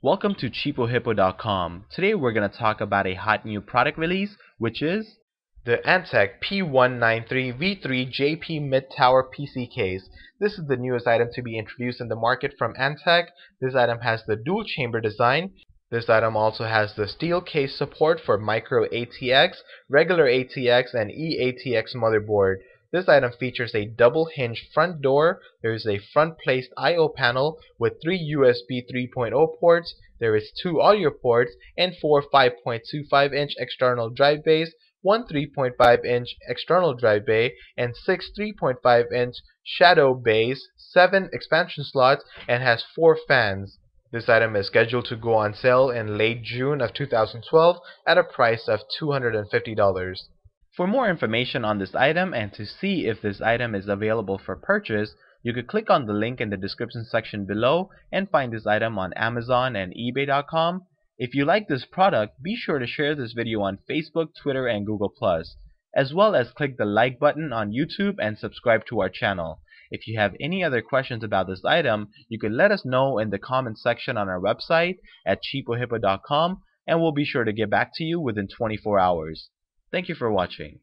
Welcome to cheapohippo.com. Today we're going to talk about a hot new product release, which is the Antec P193 V3-JP mid-tower PC case. This is the newest item to be introduced in the market from Antec. This item has the dual chamber design. This item also has the steel case support for micro ATX, regular ATX, and eATX motherboard. This item features a double hinged front door. There is a front placed I/O panel with 3 USB 3.0 ports. There is 2 audio ports and 4 5.25-inch external drive bays, 1 3.5-inch external drive bay, and 6 3.5-inch shadow bays, 7 expansion slots, and has 4 fans. This item is scheduled to go on sale in late June of 2012 at a price of $250. For more information on this item and to see if this item is available for purchase, you could click on the link in the description section below and find this item on Amazon and eBay.com. If you like this product, be sure to share this video on Facebook, Twitter, and Google+, as well as click the like button on YouTube and subscribe to our channel. If you have any other questions about this item, you could let us know in the comment section on our website at cheapohippo.com, and we'll be sure to get back to you within 24 hours. Thank you for watching.